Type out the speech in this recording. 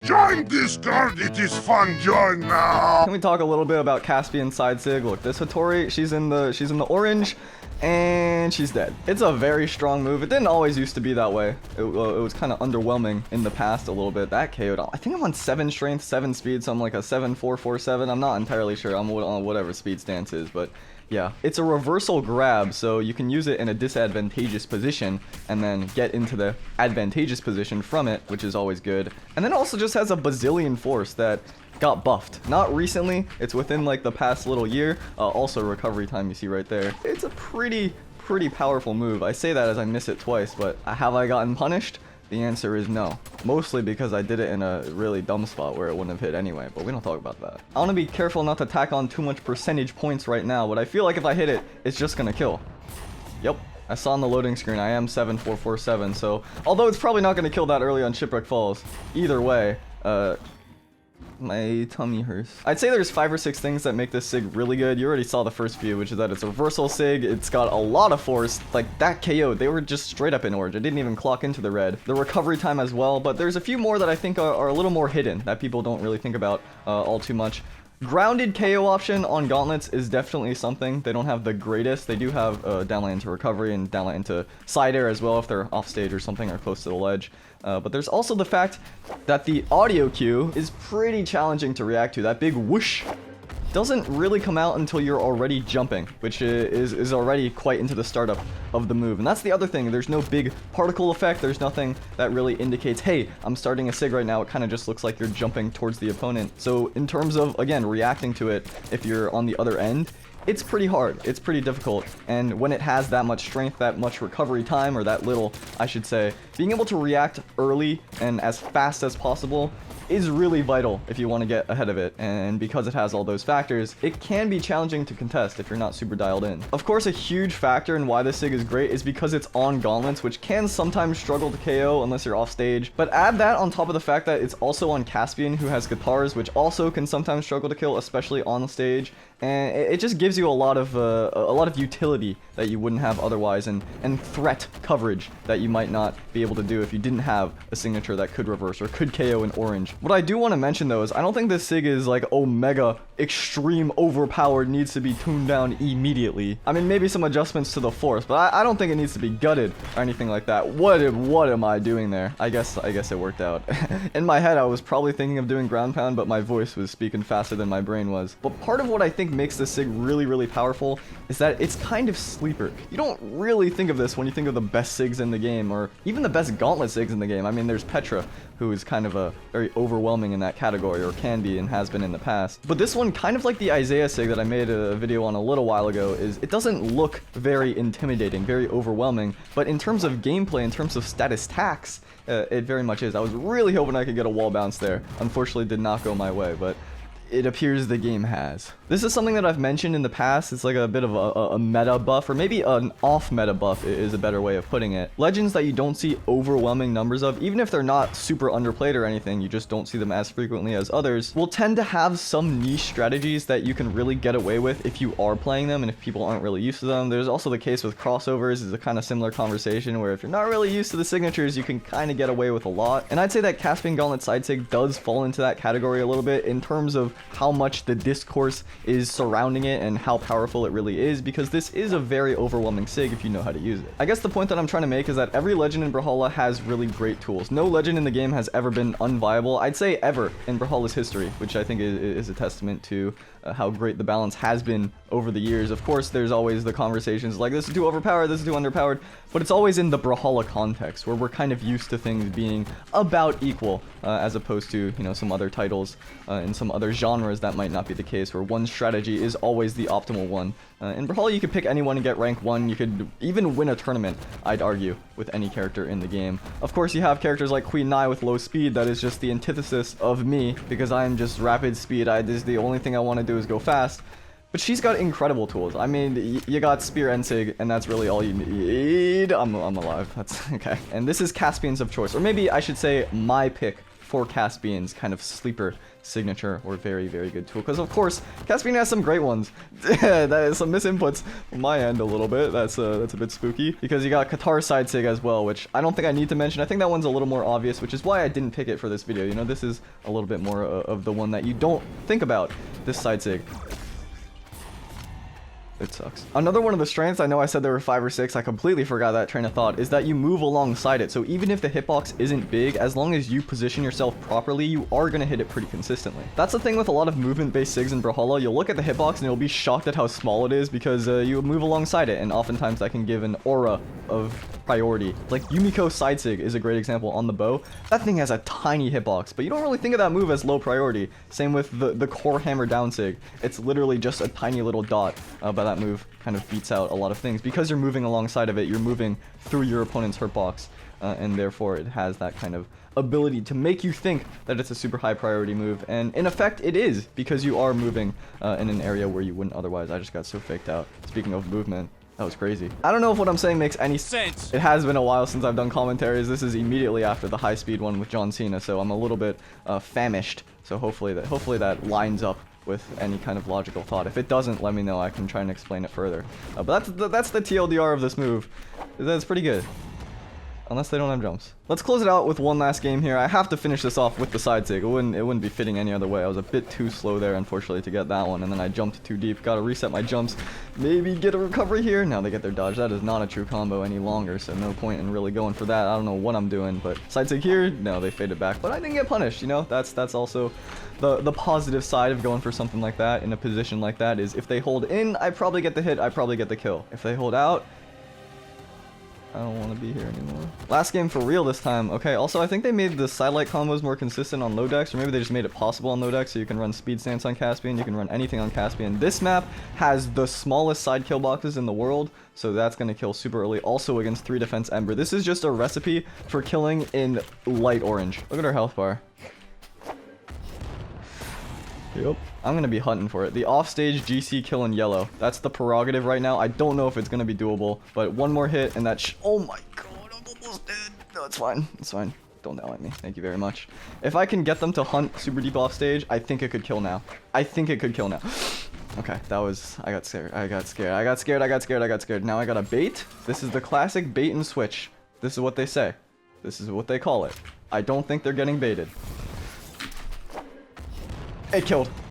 Join Discord, it is fun, join now! Can we talk a little bit about Caspian side sig? Look, this Hattori, she's in the orange, and she's dead. It's a very strong move. It didn't always used to be that way. It was kind of underwhelming in the past a little bit. That KO'd. I think I'm on 7 strength, 7 speed, so I'm like a 7-4-4-7. I'm not entirely sure. I'm on whatever speed stance is, but yeah. It's a reversal grab, so you can use it in a disadvantageous position and then get into the advantageous position from it, which is always good. And then it also just has a bazillion force that got buffed. Not recently, it's within like the past little year. Also recovery time you see right there. It's a pretty powerful move. I say that as I miss it twice, but have I gotten punished? The answer is no. Mostly because I did it in a really dumb spot where it wouldn't have hit anyway, but we don't talk about that. I want to be careful not to tack on too much percentage points right now, but I feel like if I hit it, it's just gonna kill. Yep. I saw on the loading screen, I am 7-4-4-7, so although it's probably not gonna kill that early on Shipwreck Falls, either way, my tummy hurts. I'd say there's 5 or 6 things that make this sig really good. You already saw the first few, which is that it's a reversal sig. It's got a lot of force. Like that KO, they were just straight up in orange. It didn't even clock into the red. The recovery time as well, but there's a few more that I think are a little more hidden that people don't really think about all too much. Grounded KO option on gauntlets is definitely something. They don't have the greatest. They do have downlight into recovery and downlight into side air as well if they're off stage or something or close to the ledge. But there's also the fact that the audio cue is pretty challenging to react to. That big whoosh doesn't really come out until you're already jumping, which is already quite into the startup of the move. And that's the other thing. There's no big particle effect. There's nothing that really indicates, hey, I'm starting a sig right now. It kind of just looks like you're jumping towards the opponent. So in terms of, again, reacting to it, if you're on the other end, it's pretty hard. It's pretty difficult. And when it has that much strength, that much recovery time, or that little, I should say, being able to react early and as fast as possible is really vital if you want to get ahead of it. And because it has all those factors, it can be challenging to contest if you're not super dialed in. Of course, a huge factor in why this sig is great is because it's on gauntlets, which can sometimes struggle to KO unless you're off stage. But add that on top of the fact that it's also on Caspian, who has guitars, which also can sometimes struggle to kill, especially on the stage. And it just gives you a lot of utility that you wouldn't have otherwise, and threat coverage that you might not be able to do if you didn't have a signature that could reverse or could KO in orange. What I do want to mention though is I don't think this sig is like omega extreme overpowered, needs to be tuned down immediately. I mean, maybe some adjustments to the force, but I don't think it needs to be gutted or anything like that. What am I doing there? I guess it worked out. In my head I was probably thinking of doing ground pound, but my voice was speaking faster than my brain was. But part of what I think makes this sig really powerful is that it's kind of sleeper. You don't really think of this when you think of the best sigs in the game, or even the best gauntlet sigs in the game. I mean, there's Petra, who is kind of a very overwhelming in that category, or can be and has been in the past. But this one, kind of like the Isaiah sig that I made a video on a little while ago, is it doesn't look very intimidating, very overwhelming, but in terms of gameplay, in terms of status tax, it very much is. I was really hoping I could get a wall bounce there. Unfortunately, did not go my way, but it appears the game has. This is something that I've mentioned in the past. It's like a bit of a meta buff, or maybe an off meta buff is a better way of putting it. Legends that you don't see overwhelming numbers of, even if they're not super underplayed or anything, you just don't see them as frequently as others, will tend to have some niche strategies that you can really get away with if you are playing them and if people aren't really used to them. There's also the case with crossovers. Is a kind of similar conversation where if you're not really used to the signatures, you can kind of get away with a lot. And I'd say that Caspian Gauntlet side sig does fall into that category a little bit in terms of how much the discourse is surrounding it and how powerful it really is, because this is a very overwhelming sig if you know how to use it. I guess the point that I'm trying to make is that every legend in Brawlhalla has really great tools. No legend in the game has ever been unviable, I'd say ever, in Brawlhalla's history, which I think is a testament to how great the balance has been over the years. Of course, there's always the conversations like, this is too overpowered, this is too underpowered, but it's always in the Brawlhalla context, where we're kind of used to things being about equal, as opposed to, you know, some other titles in some other genres that might not be the case, where one strategy is always the optimal one. In Brawlhalla, you could pick anyone and get rank 1. You could even win a tournament, I'd argue, with any character in the game. Of course, you have characters like Queen Nai with low speed. That is just the antithesis of me, because I am just rapid speed. This is the only thing I want to do is go fast. But she's got incredible tools. I mean, you got Spear and Sig, and that's really all you need. I'm alive. That's okay. And this is Caspian's of choice, or maybe I should say my pick for Caspian's kind of sleeper signature or very, very good tool. Because of course, Caspian has some great ones. That is some misinputs from my end a little bit. That's a bit spooky. Because you got Qatar side sig as well, which I don't think I need to mention. I think that one's a little more obvious, which is why I didn't pick it for this video. You know, this is a little bit more of the one that you don't think about, this side sig. It sucks. Another one of the strengths, I know I said there were 5 or 6, I completely forgot that train of thought, is that you move alongside it. So even if the hitbox isn't big, as long as you position yourself properly, you are going to hit it pretty consistently. That's the thing with a lot of movement-based SIGs in Brawlhalla. You'll look at the hitbox and you'll be shocked at how small it is because you move alongside it, and oftentimes that can give an aura of priority. Like Yumiko side sig is a great example on the bow. That thing has a tiny hitbox, but you don't really think of that move as low priority. Same with the core hammer down sig. It's literally just a tiny little dot, but that move kind of beats out a lot of things. Because you're moving alongside of it, you're moving through your opponent's hurtbox, and therefore it has that kind of ability to make you think that it's a super high priority move, and in effect it is, because you are moving in an area where you wouldn't otherwise. I just got so faked out. Speaking of movement, that was crazy. I don't know if what I'm saying makes any sense. It has been a while since I've done commentaries. This is immediately after the high speed one with John Cena, so I'm a little bit famished. So hopefully that lines up with any kind of logical thought. If it doesn't, let me know. I can try and explain it further. But that's the TLDR of this move. That's pretty good. Unless they don't have jumps. Let's close it out with one last game here. I have to finish this off with the side sig. It wouldn't be fitting any other way. I was a bit too slow there, unfortunately, to get that one. And then I jumped too deep. Gotta reset my jumps. Maybe get a recovery here. Now they get their dodge. That is not a true combo any longer, so no point in really going for that. I don't know what I'm doing, but side sig here, no, they faded back. But I didn't get punished, you know? That's also the positive side of going for something like that in a position like that is if they hold in, I probably get the hit, I probably get the kill. If they hold out, I don't want to be here anymore. Last game for real this time. Okay, also I think they made the sidelight combos more consistent on low decks, or maybe they just made it possible on low decks, so you can run speed stance on Caspian, you can run anything on Caspian. This map has the smallest side kill boxes in the world, so that's going to kill super early. Also against 3 defense Ember. This is just a recipe for killing in light orange. Look at our health bar. Yep. I'm going to be hunting for it. The offstage GC kill in yellow. That's the prerogative right now. I don't know if it's going to be doable, but one more hit and that oh my god, I'm almost dead. No, it's fine. It's fine. Don't yell at me. Thank you very much. If I can get them to hunt super deep offstage, I think it could kill now. I think it could kill now. Okay, that was... I got scared. I got scared. Now I got a bait. This is the classic bait and switch. This is what they say. This is what they call it. I don't think they're getting baited. It killed.